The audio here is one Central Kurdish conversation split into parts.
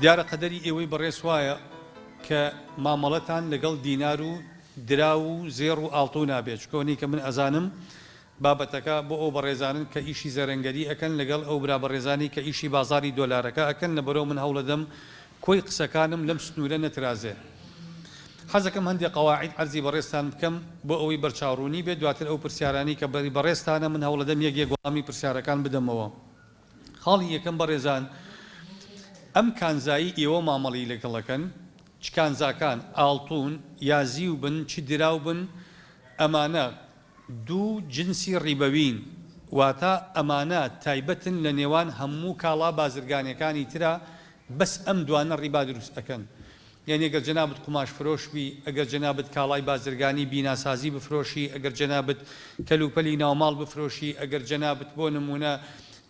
دیارە قەدەری ئێوەی بەڕێز وایە کە مامەڵەتان لەگەڵ دینار و درا و زێڕ و ئاڵتۆ نابێت چکۆنی کە من ئەزانم بابەتەکە بۆ ئەو بەڕێزانن کە ئیشی زەرەنگەری ئەکەن لەگەڵ ئەو برا بەڕێزانی کە ئیشی بازاری دۆلارەکە ئەکەن لە بەرەو من هەوڵەدەم کۆی قسەکانم لەم سنوورە نەترازێ. حەزەکەم هەندێک قەواعید عەرزی بەڕێزتان بکەم بۆ ئەوەی بەرچاوڕوونی بێت دواتر ئەو پرسیارانی کە بەڕێزتانە من هەوڵەدەم یەک وەڵامی پرسیارەکان بدەمەوە. خاڵی یەکەم بەڕێزان ئەم کانزایی ئێوە مامەڵی لەگەڵەکەن چ کانزاکان ئاڵتون یا زیو بن چ دراو بن ئەمانە دوو جنسی ڕیبەوین واتە ئەمانە تایبەتن لە نێوان هەموو کاڵا بازرگانیەکانی ترە بەس ئەم دوانە ڕیبا دروست ئەەکەن. یعنی ئەگەر جەنابەت قوماش فرۆشبی ئەگەر جەنابەت کاڵای بازرگانی بیناسازی بفرۆشی ئەگەر جەنابەت کەلوپەلی ناوماڵ بفرۆشی ئەگەر جەنابەت بۆ نمونە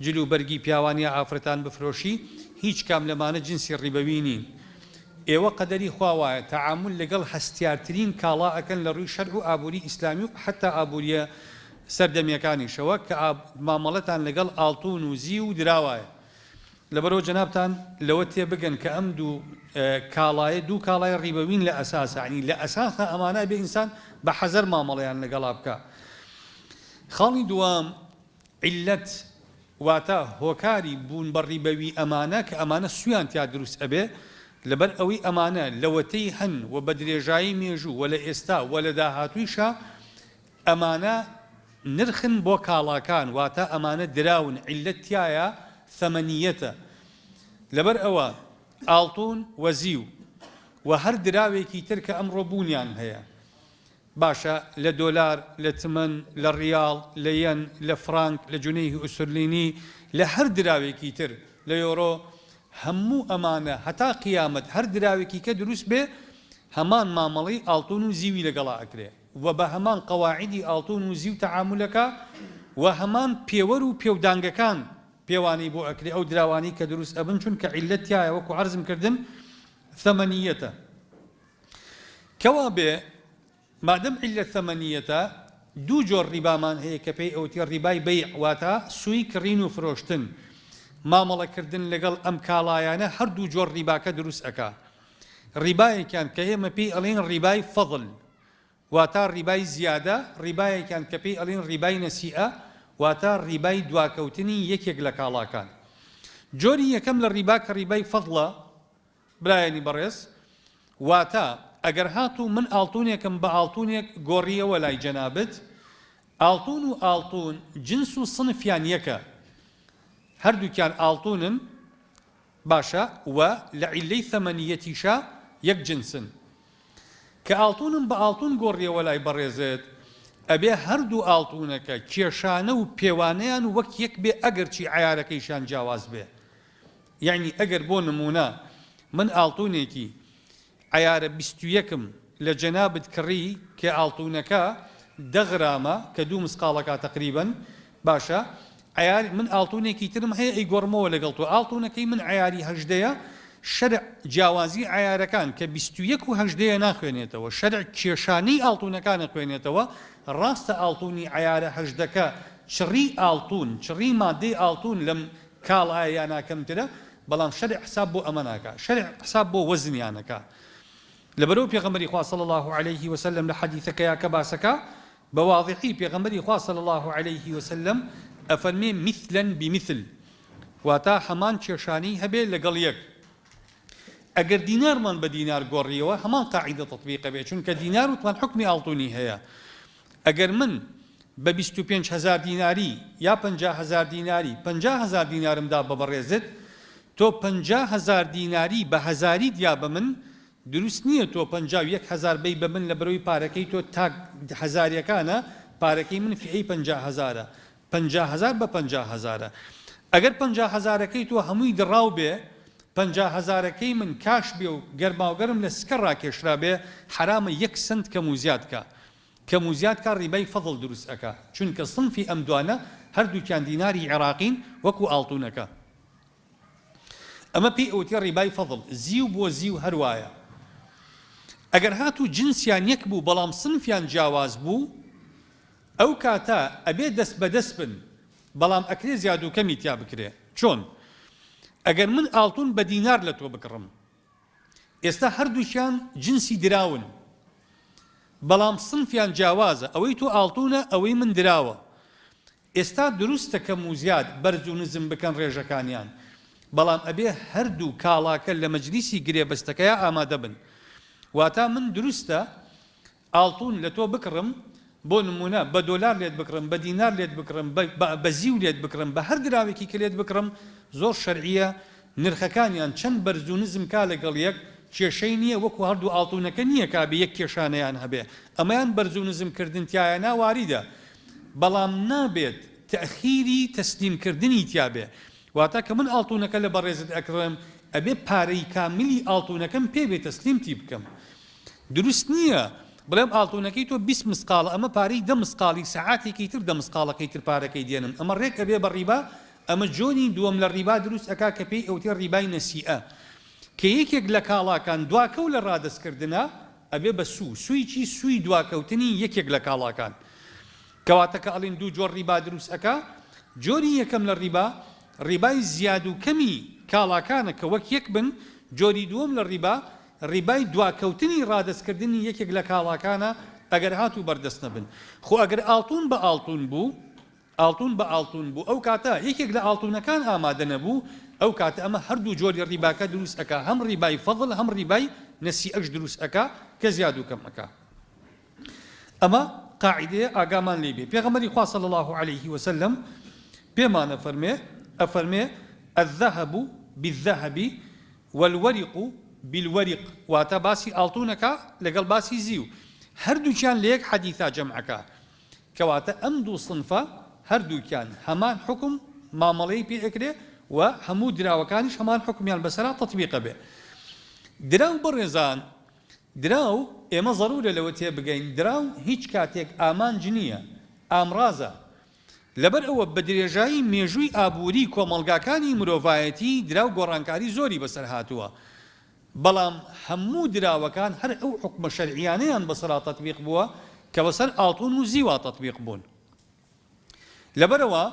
جلو بەرگی پیاوانی ئافرەتان بفرۆشی هیچ کام لەمانە جنسی ڕیبەوی نین. ئێوە قەدەری خوا وایە تەعامل لەگەڵ هەستیارترین کاڵا ئەکەن لە ڕووی شەرع و ئابووری ئیسلامی و حتا ئابووریە سەردەمیەکانیشەوە کە مامەڵەتان لەگەڵ ئاڵتون و زی و دراوایە. لەبەرەوە جەنابتان لەوە تێبگەن کە ئەم دوو کاڵای ڕیبەوین لە ئەساسە عنی لە ئەساسە ئەمانە بێ ئینسان بە حەزەر مامەڵەیان لەگەڵا بکە. خاڵی دووەم عیلەت واتە هۆکاری بوون بە ڕیبەوی ئەمانە کە ئەمانە سویان تیا دروست ئەبێ لەبەر ئەوەی ئەمانە لەوەتەی هەن و بە درێژایی مێژوو و لە ئێستا و لە داهاتوویشە ئەمانە نرخن بۆ کاڵاکان واتە ئەمانە دراون عیلەت تایە ثەمەنیەتە. لەبەر ئەوە ئاڵتون و زیو و هەر دراوێکی تر کە ئەمڕۆ بوونیان هەیە باشە لە دۆلار لە تمەن لە ڕیاڵ لە یەن لە فرانک لە جونەی ئوسترلینی لە هەر دراوێکی تر لە یۆرۆ هەموو ئەمانە هەتا قیامەت هەر دراوێکی کە دروست بێ هەمان مامەڵی ئاڵتون و زیوی لەگەڵا ئەکرێ و بە هەمان قەواعیدی ئاڵتون و زیو تەعامولەکە و هەمان پێوەر و پێودانگەکان پێوانی بۆ ئەکرێ ئەو دراوانی کە دروست ئەبن چونکە عیلەت تایە وەکو عەرزم کردن ثەمەنیەتە. کەوا بێ مادەم عیلەت ثەمەنیەتە دوو جۆر ڕیبامان هەیە کە پێی ئەوتێ ڕیبای بەیع واتە سووی کڕین و فرۆشتن مامەڵەکردن لەگەڵ ئەم کاڵایانە هەردوو جۆر ڕیباکە دروست ئەکا. ڕیبایەکیان کە ئێمە پێی ئەڵێن ڕیبای فەضل واتە ڕیبای زیادە، ڕیبایەکیان کە پێی ئەڵێن ڕیبای نەسیئە واتە ڕیبای دواکەوتنی یەکێک لە کاڵاکان. جۆری یەکەم لە ڕیبا کە ڕیبای فەضڵە برایانی بەڕێز واتە ئەگەر هاتوو من ئاڵتونێکم بە ئاڵتونێک گۆڕیەوە لای جەنابەت ئاڵتون و ئاڵتون جنس و سنفیان یەکە هەردووکیان ئاڵتونن باشە و لە عیلەی ثەمەنیەتیشە یەک جنسن کە ئاڵتونم بە ئاڵتون گۆڕیەوە لای بەڕێزێت ئەبێ هەردوو ئاڵتونەکە کێشانە و پێوانەیان وەک یەک بێ ئەگەرچی عیارەکەیشان جیاواز بێ. یعنی ئەگەر بۆ نمونە من ئاڵتونێکی عیارە 21م لە جەنابەت کڕی کە ئاڵتونەکە 10 غرامە کە 2 مسقاڵەکە تقریبەن باشە من ئاڵتونێکی ترم هەیە ئەی گۆڕمەوە لەگەڵ تۆ ئاڵتونەکەی من عیاری هەژدەیە شەرع جیاوازی عیارەکان کە 21 و هەژدەیە ناخوێنێتەوە شەرع کێشانەی ئاڵتونەکان نەخوێنێتەوە ڕاستە ئاڵتونی عیارە هەژدەکە چڕی ئاڵتون چڕی مادەی ئاڵتون لەم کاڵایە ناکەمترە بەڵام شەرع حساب بۆ ئەمە ناکە شەرع حساب بۆ وەزنیانەکە. لەبەرەوە پێغەمبەری خوا صلی الله عليه وسلم لە حەدیثەکەیە کە باسەکە بە واضحی پێغەمبەری خوا صلی الله عليه وسلم ئەفەرمێ مثلا بمثل واتە هەمان کێشانی هەبێ لەگەڵ یەک. ئەگەر دینارمان بە دینار گۆڕیەوە هەمان قاعیدە تەطبیقە بێ چونکە دینار وتمان حکمی ئاڵتونی هەیە. ئەگەر من بە 25,000 دیناری یا 50,000 دیناری 50,000 دینارمدا بە بەڕێزت تۆ 50,000 دیناری بە هەزاری دیا بە من دروست نییە تۆ 51,000 بی بە من لە بەرەوەی پارەکەی تۆ تا هەزاریەکانە پارەکەی من فیعی 50,000 50,000 بە 50,000 ئەگەر 50,000ەکەی تۆ هەمووی دڕاو بێ 50,000ەکەی من کاش بێ و گەرماوگەرم لە سکە ڕاکێشرا بێ حرامە 1 سنت کەم و زیادکە کەم و زیادکە ڕیبای فەضڵ دروست ئەکا چونکە سنفی ئەم دوانە هەردووکیان دیناری عێراقین وەکو ئاڵتونەکە. ئەمە پێی ئەوتێ ڕیبای فەضڵ. زیو بۆ زیو هەروایە ئەگەر هاتوو جنسیان یەک بوو بەڵام سنفیان جیاواز بوو ئەو کاتە ئەبێ دەست بەدەست بن بەڵام ئەکرێ زیاد و کەمی تیا بکرێ. چۆن؟ ئەگەر من ئاڵتون بە دینار لە تۆ بکڕم، ئێستا هەردووکیان جنسی دراون، بەڵام سنفیان جیاوازە، ئەوەی تۆ ئاڵتونە، ئەوەی من دراوە. ئێستا دروستە کەم و زیاد بەرز و نزم بکەن ڕێژەکانیان، بەڵام ئەبێ هەردوو کاڵاکە لە مەجلیسی گرێبەستەکەیە ئامادە بن. واتە من دروستە ئاڵتون لە تۆ بکڕم، بۆ نمونە بە دۆلار لێت بکڕم، بە دینار لێت بکڕم، بە زیو لێت بکڕم، بە هەر دراوێکی کە لێت بکڕم، زۆر شەرعیە نرخەکانیان چەند بەرز و نزم کا لەگەڵ یەک کێشەی نییە، وەکو هەردوو ئاڵتونەکە نییە کابێ یەک کێشانەیان هەبێ، ئەمەیان بەرز و نزمکردن تایە ناواریدە، بەڵام نابێت تەخیری تەسلیمکردنی تیابێ. واتە کە من ئاڵتونەکە لە بەڕێزت ئەکڕم، ئەبێ پارەی کاملی ئاڵتونەکەم پێ بێ تەسلیمتی بکەم. دروست نییە بڵێم ئاڵتونەکەی تۆ 20 مسقاڵە، ئەمە پارەی 10 مسقاڵی سەعاتێکی تر 10 مسقاڵەکەی تر پارەکەی دێنم، ئەمە ڕێک ئەبێ بە ڕیبا، ئەمە جۆنی دووەم لە ڕیبا دروست ئەکا کە پێی ئەوتێ ڕیبای نەسیئە، کە یەکێک لە کاڵاکان دواکەوت لە ڕادەستکردنە ئەبێ بە سووی چی؟ سووی دواکەوتنی یەکێک لە کاڵاکان. کەواتە کە ئەڵێن دوو جۆر ڕیبا دروست ئەکا، جۆری یەکەم لە ڕیبا ڕیبای زیاد و کەمی کاڵاکانە کە وەک یەک بن، جۆری دووەم لە ڕیبا ڕیبای دواکەوتنی ڕادەستکردنی یەکێک لە کاڵاکانە ئەگەر هاتوو بەردەست نەبن. خۆ ئەگەر ئاڵتون بە ئاڵتون بوو، ئاڵتون بە ئاڵتون بوو، ئەو کاتە یەکێک لە ئاڵتونەکان ئامادە نەبوو، ئەو کاتە ئەمە هەردوو جۆری ڕیباکە دروست ئەکا، هەم ڕیبای فەضڵ هەم ڕیبای نەسیئەش دروست ئەکا کە زیاد و کەم ئەکا. ئەمە قاعدەیە ئاگامان لێ بێ. پێغەمبەری خوا صلی الله عليه وسلم پێمانە ئەفەرمێ الذهب بالذهب والورق بالورق، واتە باسی ئاڵتونەکە لەگەڵ باسی زیو، هەردووکیان لە یەک حەدیثا جەمعەکە، کەواتە ئەم دوو صنفە هەردووکیان هەمان حکم مامەڵەی پێ ئەکرێ و هەموو دراوەکانیش هەمان حکمیان بەسەرا تەطبیقە بێ. دراو بەڕێزان، دراو ئێمە ضرورە لەوە تێبگەین، دراو هیچ کاتێک ئامانج نییە، ئامرازە. لەبەر ئەوە بە درێژایی مێژووی ئابووری کۆمەڵگاکانی مرۆڤایەتی دراو گۆڕانکاری زۆری بەسەر هاتووە، بەڵام هەموو دراوەکان هەر ئەو حکمە شەرعیانەیان بەسەرا تەطبیق بووە کە بەسەر ئاڵتون و زیوا تەطبیق بوون. لەبەرەوە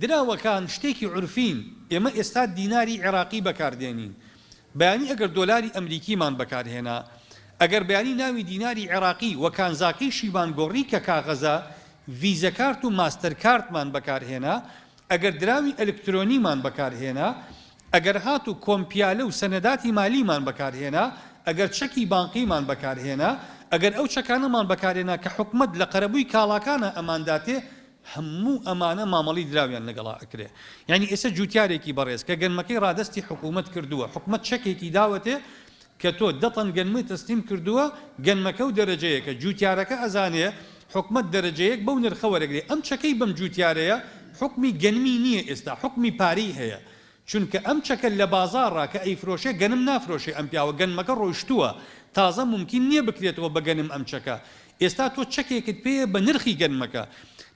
دراوەکان شتێکی عورفین، ئێمە ئێستا دیناری عێراقی بەکاردێنین، بەیانی ئەگەر دۆلاری ئەمریکیمان بەکارهێنا، ئەگەر بەیانی ناوی دیناری عێراقی و کانزاکەی شیبان گۆڕی کە کاغەزە ڤیزە کارت و ماستەر کارتمان بەکارهێنا، ئەگەر دراوی ئەلکترۆنیمان بەکارهێنا، ئەگەر هات و کۆمپیالە و سەنەداتی مالیمان بەکارهێنا، ئەگەر چەکی بانقیمان بەکارهێنا، ئەگەر ئەو چەکانەمان بەکارهێنا کە حکومەت لە قەرەبووی کاڵاکانە ئەمانداتێ، هەموو ئەمانە مامەڵی دراویان لەگەڵا ئەکرێ. یعنی ئێستا جوتیارێکی بەڕێز کە گەنمەکەی ڕادستی حکومەت کردووە، حکومەت چەکێکی داوەتێ کە تۆ 10 تەن گەنمەی تەسلیم کردووە، گەنمەکە و دەرەجەیەکە، جوتیارەکە ئەزانێ حکومەت دەرەجەیەک بەو نرخە وەرەگرێ. ئەم چەکەی بەم جوتیارەیە حکمی گەنمی نییە، ئێستا حکمی پارەی هەیە، چونکە ئەم چەکە لە بازاڕا کە ئەیفرۆشێ گەنم نافرۆشێ، ئەم پیاوە گەنمەکە ڕۆیشتووە، تازە ممکن نییە بکرێتەوە بە گەنم ئەم چەکە. ئێستا تۆ چەکێکت پێیە بە نرخی گەنمەکە،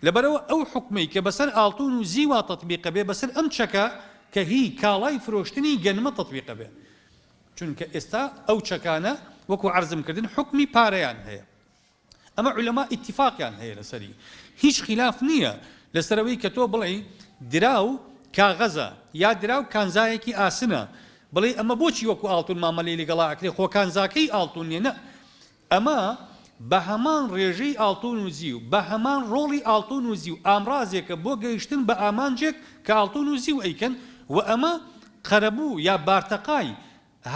لەبەرەوە ئەو حکمەی کە بەسەر ئاڵتون و زیوا تەطبیقە بێ، بەسەر ئەم چەکە کە هی کاڵای فرۆشتنی گەنمە تەطبیقە بێ، چونکە ئێستا ئەو چەکانە وەکو عەرزم کردن حکمی پارەیان هەیە. ئەمە عولەما ئیتیفاقیان هەیە لەسەری، هیچ خلاف نییە لەسەرەوەی کە تۆ بڵێ دراو کاغەزە یا دراو کانزایەکی ئاسنە، بڵێ ئەمە بۆچی وەکو ئاڵتون مامەلەی لەگەڵا ئەکرێ، خۆ کانزاکەی ئاڵتون نیە. ئەمە بە هەمان ڕێژەی ئاڵتون و زیو، بە هەمان ڕۆڵی ئاڵتون و زیو ئامرازێکە بۆ گەیشتن بە ئامانجێک کە ئاڵتون و زیو ئەیکەن، و ئەمە قەرەبوو یا بارتەقای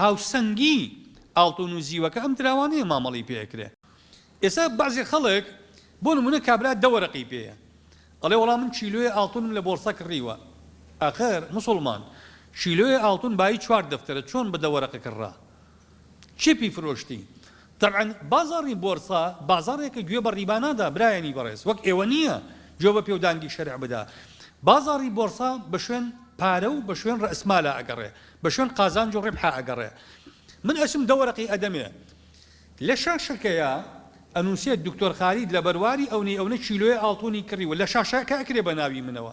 هاوسەنگی ئاڵتون و زیوەکە ئەم دراوانەیە مامەڵی پێکرێ. ئێستا بەعزێ خەڵک بۆ نمونە کابرا 10 وەرەقی پێیە، ئەڵێ وەڵام من چیلۆیە ئاڵتونم لە بۆرسە کڕیوە. ئاخر موسڵمان شیلۆیە ئاڵتون بای 4 دەفتەرە چۆن بە 10 وەرەقە کڕا؟ چێپی فرۆشتی؟ طبعا بازاری بۆرسا بازارێکە گوێ بە ڕیبا نادا برایانی بەڕێز، وەک ئێوە نییە گوێ بە پێودانگی شەرع بدا. بازاری بۆرسا بە شوێن پارە و بە شوێن ڕەسمالە ئەگەڕێ، بە شوێن قازانج و ڕێبحا ئەگەڕێ. من ئەچم 10 وەرەقی ئەدەمێ، لە شاشەکەیە ئەنووسێت دکتۆر خالید لە بەرواری ئەوەی چیلۆیە ئاڵتونی کڕیوە، لە شاشەکە ئەکرێ بە ناوی منەوە،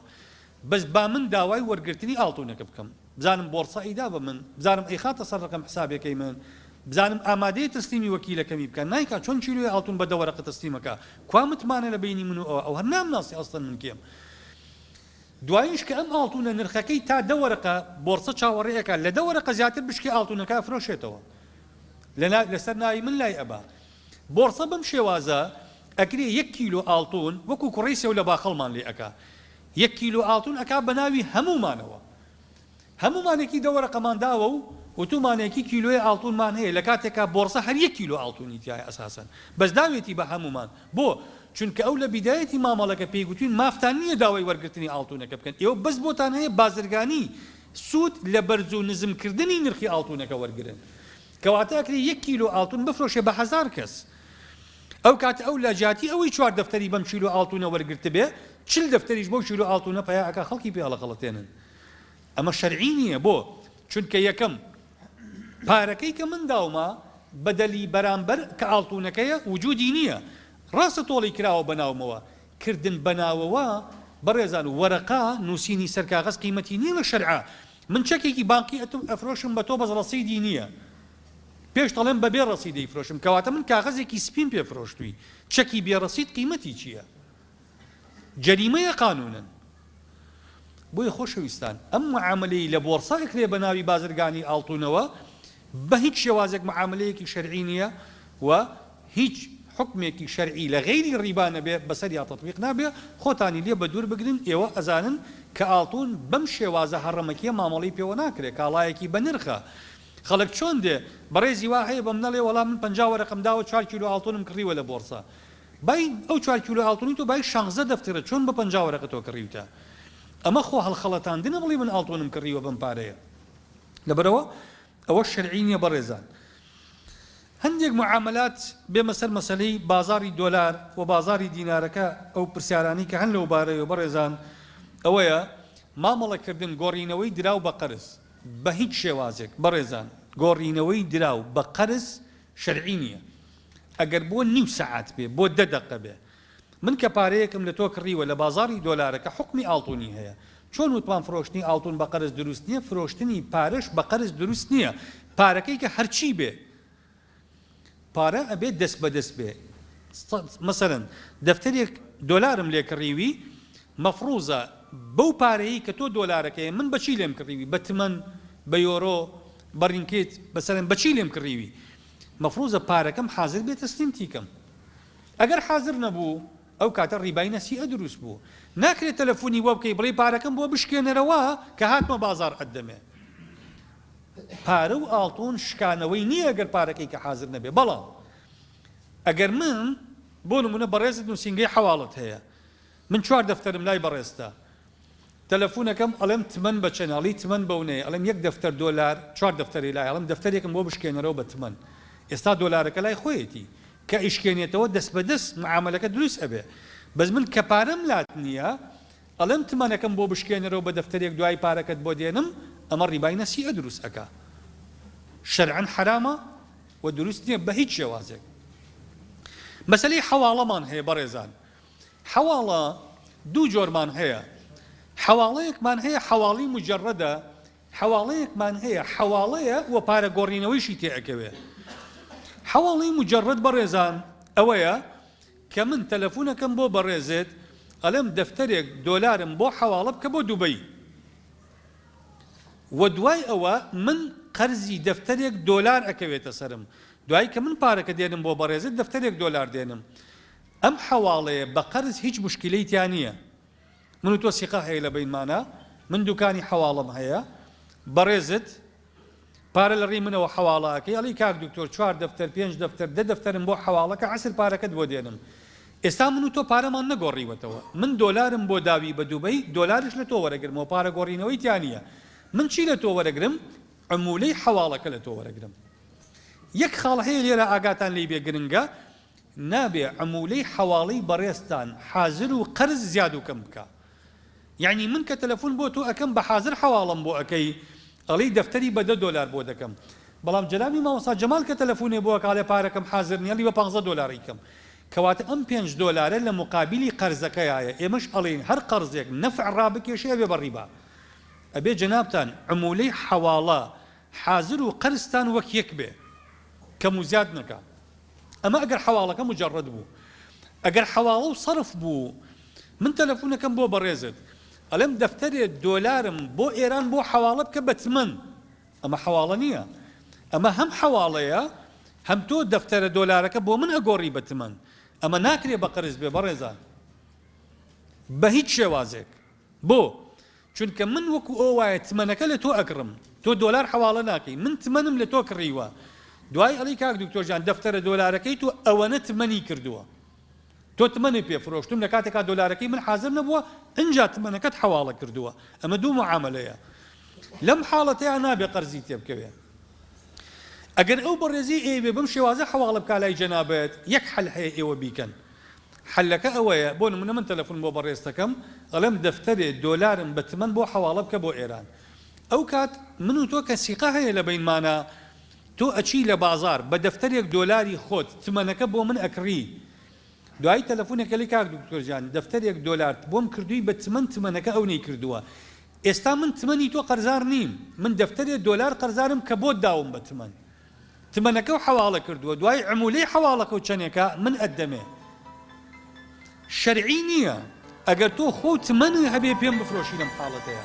بەس با من داوای وەرگرتنی ئاڵتونەکە بکەم، بزانم بۆرسا ئیدا بە من، بزانم ئەی خاتە سەر ڕقم حسابەکەی من، بزانم ئامادەی تەسلیمی وەکیلەکەمی بکەن، نایکات چۆن چیلۆیە ئاڵتون بە 10 وەرەقە تەسلیمەکە، کوا متمانە لە بینی من و ئەو هەر نامناسی ئەستن من کێم. دوایش کە ئەم ئاڵتونە نرخەکەی تا دەوەرەقە بۆرسە چاوەڕێەکە لە دەوەرەقە زیاتر بشکی ئاڵتونەکە فرۆشێتەوە لەسەر ناوی من لای ئەبا بۆرسە بەم شێوازە ئەکرێ 1 کیلۆ ئاڵتون وەکو کوڕی سێو لە باخەڵمان لێ ئەکا 1 کیلۆ ئاڵتون ئەکا بە ناوی هەمومانەوە هەمومانێکی دەوەرەقەمان داوە و وتومانێکی کیلۆی ئاڵتونمان هەیە لە کاتێکا بۆرسە هەر 1 کیلۆ ئاڵتونی تایە ئەساسەن بەس داوێتی بە هەمومان بۆ چونکە ئەو لە بیدایەتی مامەڵەکە پێیگوتوین مافتان نییە داوای وەرگرتنی ئاڵتونەکە بکەن ئێوە بەس بۆتان هەیە بازرگانی سوود لە بەرز و نزمکردنی نرخی ئاڵتونەکە وەرگرن کەواتە ئەکرێ 1 کیلۆ ئاڵتون بفرۆشێ بە 1000 کەس ئەو کاتە ئەو لە جاتی ئەوەی 4 دەفتەری بەم کیلۆ ئاڵتونە وەرگرتە بێ 40 دەفتەریش بۆ کیلۆ ئاڵتونە پەیا ئەکا خەڵکی پێ هەڵەقەڵەتێنن ئەمە شەرعی نییە بۆ چونکە یەکەم پارەکەی کە من داومە بەدەلی بەرامبەر کە ئاڵتونەکەیە وجودی نییە ڕاستە تۆڵی کراوە بەناومەوە کردن بەناوەوە بەڕێزان وەرەقا نووسینی سەر کاغەز قیمەتی نییە لە شەرعا من چەکێکی بانقی ئەفرۆشم بە تۆ بەس ڕەسیدی نییە پێش دەڵێم بەبێ ڕەسیدەی فرۆشم کەواتە من کاغەزێکی سپین پێ فرۆشتووی چەکی بێ ڕەسید قیمەتی چییە جەریمەیە قانونن بۆیە خۆشەویستان ئەم معاملەی لە بۆرسا ئەکرێ بە ناوی بازرگانی ئاڵتونەوە بە هیچ شێوازێک معاملەیەکی شەرعی نییە و هیچ حکمێکی شەرعی لە غەیری ڕیبا نەبێ بەسەر یا تەطبیق نابێ خۆتانی لێ بە دوور بگرن ئێوە ئەزانن کە ئاڵتون بەم شێوازە هەڕەمەکیە مامەڵی پێوە ناکرێت کاڵایەکی بە نرخە خەڵک چۆن دێ بەڕێزی وا هەیە بەم نەڵێ وەڵام من 50 وەرەقەم داوە 4 کیلۆ ئاڵتونم کڕیوە لە بۆرسا بای ئەو 4 کیلۆ ئاڵتونی تۆ بای 16 دەفتەرە چۆن بە 50 وەرەقە تۆ کڕیوتە ئەمە خۆ هەڵخەڵەتاندنە بڵێ من ئاڵتونم کڕیوە بەم پارەیە لەبەرەوە ئەوە شەرعی نییە بەڕێزان هەندێک معاملات بێمە سەر مەسەلەی بازاری دۆلار و بازاری دینارەکە ئەو پرسیارانی کە هەن لەو بارەیە بەڕێزان ئەوەیە مامەڵەکردن گۆڕینەوەی دراو بە قەرز بە هیچ شێوازێک بەڕێزان گۆڕینەوەی دراو بە قەرز شەرعی نییە ئەگەر بۆ نیو سەعات بێ بۆ 10 دقە بێ من کە پارەیەکم لە تۆ کڕیوە لە بازاری دۆلارەکە حکمی ئاڵتونی هەیە چۆن وتمان فرۆشتنی ئاڵتون بە قەرز دروست نییە فرۆشتنی پارەش بە قەرز دروست نییە پارەکەی کە هەرچی بێ پارە ئەبێت دەست بەدەست بێ مەسەرەن دەفتەرێک دۆلارم لێ کڕیوی مەفروزە بەو پارەیە کە تۆ دۆلارەکەی من بەچی لێم کڕیوی بە تمەن بە یۆرۆ بە ڕینکێت بەسەرەن بەچی لێم کڕیوی مەفروزە پارەکەم حازر بێت تەسلیم تیکەم ئەگەر حازر نەبوو ئەو کاتە ڕیبای نەسیئە دروست بوو ناکرێت تەلەفۆنی وە بکەی بڵێ پارەکەم بۆ بشکێنەرەوە کە هاتمە بازار ئەدەمێ پارە و ئاڵتون شکانەوەی نییە ئەگەر پارەکەی کە حازر نەبێ بەڵام ئەگەر من بۆ نمونە بەڕێزت نووسینگەی حەواڵت هەیە من 4 دەفتەرم لای بەڕێزتە تەلەفۆنەکەم ئەڵێم تمەن بە چەناڵی تمەن بەونەیە ئەڵێم 1 دەفتەر دۆلار 4 دەفتەری لای ئەڵێم دەفتەرێکم بۆ بشکێنەرەوە بە تمەن ئێستا دۆلارەکە لای خۆیەتی کە ئیشکێنێتەوە دەست بەدەست معاملەکە دروست ئەبێ بەس من کە پارەم لات نییە ئەڵێم تمەنەکەم بۆ بشکێنەرەوە بە دەفتەرێک دوای پارەکەت بۆ دێنم ئەمە ڕیبای نەسیئە دروست ئەکا شەرعەن حرامە و دروست نییە بە هیچ شێوازێک مەسەلەی حەواڵەمان هەیە بەڕێزان حەواڵە دوو جۆرمان هەیە حەواڵەیەکمان هەیە حەواڵی مجەڕەدە حەواڵەیەکمان هەیە حەواڵەیە و پارە گۆڕینەوەیشی تێ ئەکەوێ حەواڵی مجەڕەد بەڕێزان ئەوەیە کە من تەلەفۆنەکەم بۆ بەڕێزێت ئەڵێم دەفتەرێک دۆلارم بۆ حەواڵە بکە بۆ دووبەی و دوای ئەوە من قەرزی دەفتەرێک دۆلار ئەکەوێتە سەرم دوای کە من پارەکە دێنم بۆ بەڕێزت دەفتەرێک دۆلار دێنم ئەم حەواڵەیە بە قەرز هیچ مشکلەی تیان نییە من و تۆ سیقا هەیە لە بینمانە من دوکانی حەواڵم هەیە بەڕێزت پارە لە ڕێی منەوە حەواڵەکەی ئەڵی کاک دکتۆر 4 دەفتەر 5 دەفتەر 10 دەفتەرم بۆ حەواڵەکە عەسر پارەکەت بۆ دێنم ئێستا من و تۆ پارەمان نەگۆڕیوەتەوە من دۆلارم بۆ داوی بە دووبەی دۆلارش لە تۆ وەرەگرمەوە پارە گۆڕینەوەی تیان نییە من چی لە تۆ وەرەگرم عمولەی حەواڵەکە لە تۆ وەرەگرم یەک خاڵ هەیە لێرە ئاگاتان لێی بێ گرنگە نابێ عمولەی حەواڵەی بەڕێستان حازر و قەرز زیاد و کەم بکە یعنی من کە تەلەفۆن بۆ تۆ ئەکەم بە حازر حەواڵم بۆ ئەەکەی ئەڵی دەفتەری بە 10 دۆلار بۆ دەکەم بەڵام جەلامی مامۆستا جەمال کە تەلەفۆنێ بۆ ئەکا لێ پارەکەم حازر نییە لی بە 15 دۆلاری کەم کەواتە ئەم 5 دۆلارە لە مقابلی قەرزەکەیایە ئێمەش ئەڵێن هەر قەرزێک نەفع ڕابکێشێ بێ بە ڕیبا ئەبێ جەنابتان عمولەی حەواڵە حازر و قەرزتان وەک یەک بێ کەم و زیاد نەکا ئەمە ئەگەر حەواڵەکە مجەڕەد بوو ئەگەر حەواڵە و سەرف بوو من تەلەفۆنەکەم بۆ بەڕێزت ئەڵێم دەفتەرێ دۆلارم بۆ ئێران بۆ حەواڵە بکە بە تمەن ئەمە حەواڵە نییە ئەمە هەم حەواڵەیە هەم تۆ دەفتەرە دۆلارەکە بۆ من ئەگۆڕی بە تمەن ئەمە ناکرێ بە قرز بێ بەڕێزان بە هیچ شێوازێک بۆ چونکە من وەکو ئەو وایە تمەنەکە لە تۆ ئەکڕم تۆ دۆلار حەواڵە ناکەی من تمەنم لە تۆ کڕیوە دوای ئەڵی کاک دکتۆرجان دەفتەرە دۆلارەکەی تۆ ئەوەنە تمەنی کردووە تۆ تمەنی پێفرۆشتم لە کاتێکا دۆلارەکەی من حازر نەبووە ئەنجا تمەنەکەت حەواڵە کردووە ئەمە دوو معاملەیە لەم حاڵەتەیە نابێ قەرزی تێ بکەوێ ئەگەر ئەو بەڕێزی ئێوێ بم شێوازە حەواڵە بکا لای جەنابەت یەک حەل هەیە ئێوە بیکەن حەلەکە ئەوەیە بۆ نمونە من تەلەفۆن بۆ بەڕێستەکەم ئەڵێم دەفتەرێ دۆلارم بە تمەن بۆ حەواڵە بکە بۆ ئێران ئەو کات من و تۆ کە سیقا هەیە لە بینمانە تۆ ئەچی لە بازار بە دەفتەرێک دۆلاری خۆت تمەنەکە بۆ من ئەکڕی دوای تەلەفۆنێکە لی کاک دکتۆرجان دەفتەرێک دۆلار بۆم کردووی بە تمەنەکە ئەو نەی کردووە ئێستا من تمەنی تۆ قەرزار نیم من دەفتەرێک دۆلار قەرزارم کە بۆ داوم بە تمەنەکە و حەواڵە کردووە دوای عمولەی حەواڵەکە و چەنێکە من ئەدەمێ شەرعی نییە ئەگەر تۆ خۆ تمەنی هەبێ پێم بفرۆشی لەم حاڵەتەیە